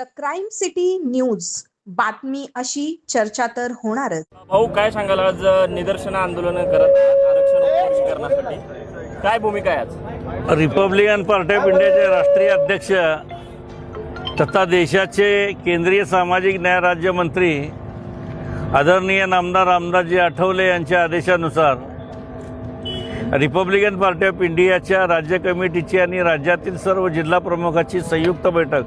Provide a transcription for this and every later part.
The crime city news बातमी अशी चर्चा तर होणारच। भाऊ काय सांगाल, आज निदर्शन आंदोलन करत आरक्षण उपवर्गीकरणासाठी काय भूमिका आहे आज? रिपब्लिकन पार्टी ऑफ इंडियाचे राष्ट्रीय अध्यक्ष तथा देशाचे केंद्रीय सामाजिक न्याय राज्यमंत्री आदरणीय नामदार रामदासजी आठवले यांच्या आदेशानुसार रिपब्लिकन पार्टी ऑफ इंडियाच्या राज्य कमिटीची आणि राज्यातील सर्व जिल्हा प्रमुखाची संयुक्त बैठक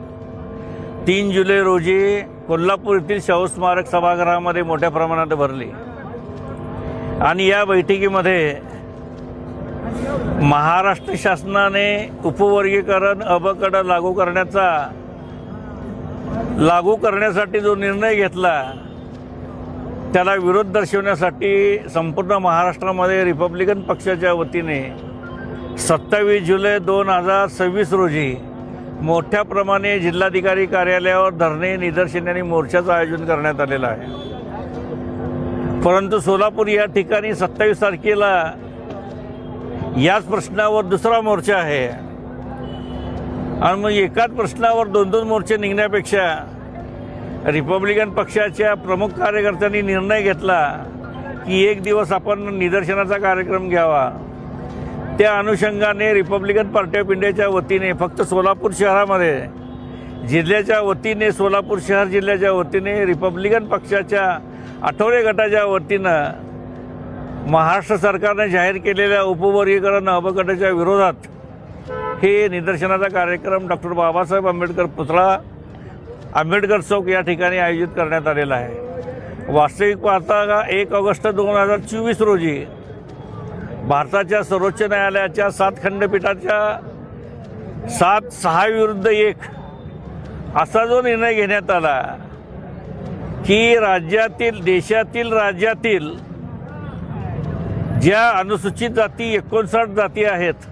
3 जुलै रोजी कोल्हापूर येथील शाहू स्मारक सभागृहामध्ये मोठ्या प्रमाणात भरली आणि या बैठकीमध्ये महाराष्ट्र शासनाने उपवर्गीकरण अबकड लागू करण्यासाठी जो निर्णय घेतला त्याला विरोध दर्शवण्यासाठी संपूर्ण महाराष्ट्रामध्ये रिपब्लिकन पक्षाच्या वतीने 27 जुलै 2026 रोजी मोठ्या प्रमाणे जिल्हाधिकारी कार्यालयावर धरणे, निदर्शने आणि मोर्चाचं आयोजन करण्यात आलेलं आहे। परंतु सोलापूर या ठिकाणी 27 तारखेला याच प्रश्नावर दुसरा मोर्चा आहे आणि मग एकाच प्रश्नावर 2-2 मोर्चे निघण्यापेक्षा रिपब्लिकन पक्षाच्या प्रमुख कार्यकर्त्यांनी निर्णय घेतला की एक दिवस आपण निदर्शनाचा कार्यक्रम घ्यावा। त्या अनुषंगाने रिपब्लिकन पार्टी ऑफ इंडियाच्या वतीने फक्त सोलापूर शहरामध्ये जिल्ह्याच्या वतीने सोलापूर शहर जिल्ह्याच्या वतीने रिपब्लिकन पक्षाच्या आठवले गटाच्या वतीनं महाराष्ट्र सरकारने जाहीर केलेल्या उपवर्गीकरण अबकटाच्या विरोधात हे निदर्शनाचा कार्यक्रम डॉक्टर बाबासाहेब आंबेडकर पुतळा आंबेडकर चौक या ठिकाणी आयोजित करण्यात आलेला आहे। वास्तविक पाहता 1 ऑगस्ट 2024 रोजी भारताच्या सर्वोच्च न्यायालयाच्या 7 खंडपीठाच्या 7-6 विरुद्ध 1 असा जो निर्णय घेण्यात आला की राज्यातील ज्या अनुसूचित जाती 59 जाती आहेत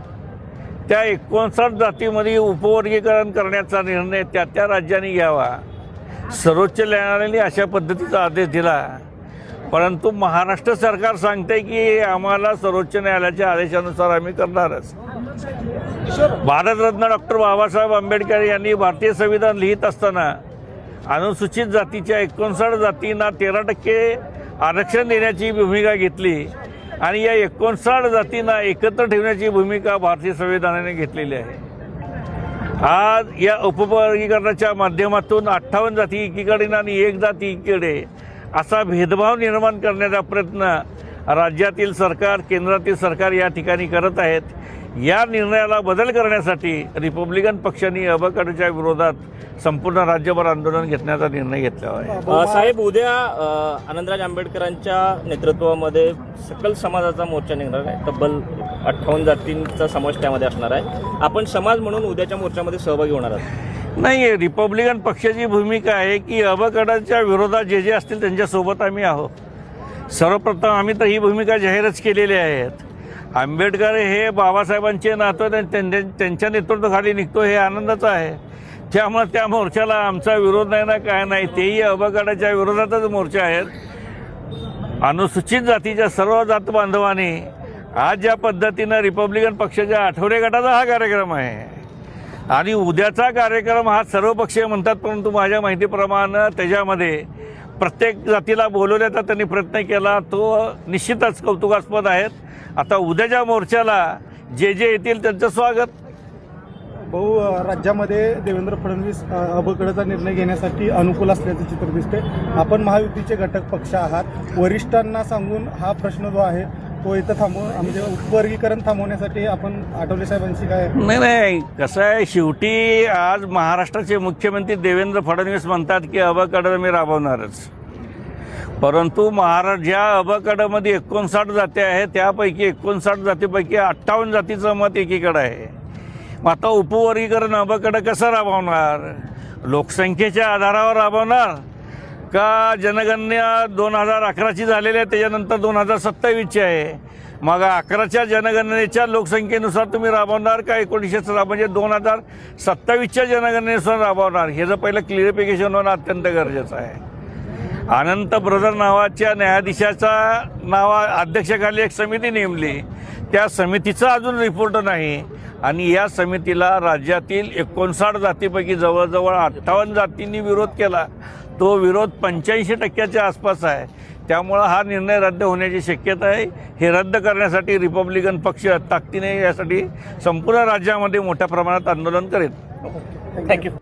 त्या 59 जातीमध्ये उपवर्गीकरण करण्याचा निर्णय त्या राज्यांनी घ्यावा। सर्वोच्च न्यायालयाने अशा पद्धतीचा आदेश दिला, परंतु महाराष्ट्र सरकार सांगते की आम्हाला सर्वोच्च न्यायालयाच्या आदेशानुसार आम्ही करणारच। भारतरत्न डॉक्टर बाबासाहेब आंबेडकर यांनी भारतीय संविधान लिहित असताना अनुसूचित जातीच्या 59 जातींना 13% आरक्षण देण्याची भूमिका घेतली आणि या 59 जातींना एकत्र ठेवण्याची भूमिका भारतीय संविधानाने घेतलेली आहे। आज या उपवर्गीकरणाच्या माध्यमातून 58 जाती एकीकडे आणि 1 जाती एकीकडे असा भेदभाव निर्माण करण्याचा प्रयत्न राज्यातील सरकार, केंद्रातील सरकार या ठिकाणी करत आहेत। या निर्णयाला बदल करण्यासाठी रिपब्लिकन पक्षाने अबकटच्या विरोधात संपूर्ण राज्यभर आंदोलन घेण्याचा निर्णय घेतला आहे। साहेब, उद्या आनंदराज आंबेडकरांच्या नेतृत्वामध्ये सकल समाजाचा मोर्चा निघणार आहे। तब्बल 58 जातींचा समावेश त्यामध्ये असणार आहे। आपण समाज म्हणून उद्याच्या मोर्चामध्ये सहभागी होणार आहात? नाही, रिपब्लिकन पक्षाची भूमिका आहे की अबकटाच्या विरोधात जे असतील त्यांच्यासोबत आम्ही आहोत। सर्वप्रथम आम्ही तर ही भूमिका जाहीरच केलेली आहेत। आंबेडकर हे बाबासाहेबांचे नातं त्यांच्या नेतृत्वाखाली निघतो हे आनंदाचं आहे। त्यामुळे त्या मोर्चाला आमचा विरोध नाही ना काय नाही, तेही अबकटाच्या विरोधातच मोर्चा आहेत। अनुसूचित जातीच्या सर्व जात बांधवांनी आज ज्या पद्धतीनं रिपब्लिकन पक्षाच्या आठवले गटाचा हा कार्यक्रम आहे आणि उद्याचा कार्यक्रम हा सर्वपक्षीय म्हणतात, परंतु माझ्या माहितीप्रमाणे त्याच्यामध्ये प्रत्येक जातीला बोलवण्याचा त्यांनी प्रयत्न केला, तो निश्चितच कौतुकास्पद आहेत। आता उद्याच्या मोर्चाला जे येतील त्यांचं स्वागत। भाऊ, राज्यामध्ये देवेंद्र फडणवीस अबकडचा निर्णय घेण्यासाठी अनुकूल असल्याचं चित्र दिसते। आपण महायुतीचे घटक पक्ष आहात, वरिष्ठांना सांगून हा प्रश्न जो आहे तो इथं म्हणजे उपवर्गीकरण थांबवण्यासाठी आपण आठवले साहेबांशी काय? नाही, कसं आहे, शेवटी आज महाराष्ट्राचे मुख्यमंत्री देवेंद्र फडणवीस म्हणतात की अबकड मी राबवणारच, परंतु ज्या अबकडमध्ये 59 जाती आहेत त्यापैकी 59 जातीपैकी 58 जातीचं मत एकीकडे आहे। मग आता उपवर्गीकरण अबकड कसं राबवणार? लोकसंख्येच्या आधारावर राबवणार का जनगणना 2011ची झालेली आहे, त्याच्यानंतर 2027ची आहे? मग 11च्या जनगणनेच्या लोकसंख्येनुसार तुम्ही राबवणार का 1900 म्हणजे 2027च्या जनगणनेनुसार राबवणार? हे जर पहिलं क्लिअरिफिकेशन होणं अत्यंत गरजेचं आहे। अनंत ब्रदर नावाच्या न्यायाधीशाचा अध्यक्षाखाली एक समिती नेमली, त्या समितीचा अजून रिपोर्ट नाही आणि या समितीला राज्यातील 59 जातीपैकी जवळजवळ 58 जातींनी विरोध केला. तो विरोध 85% आसपास आहे. त्यामुळं हा निर्णय रद्द होण्याची शक्यता आहे. हे रद्द करण्यासाठी रिपब्लिकन पक्ष ताकदीने यासाठी संपूर्ण राज्यामध्ये मोठ्या प्रमाणात आंदोलन करेल. थँक्यू.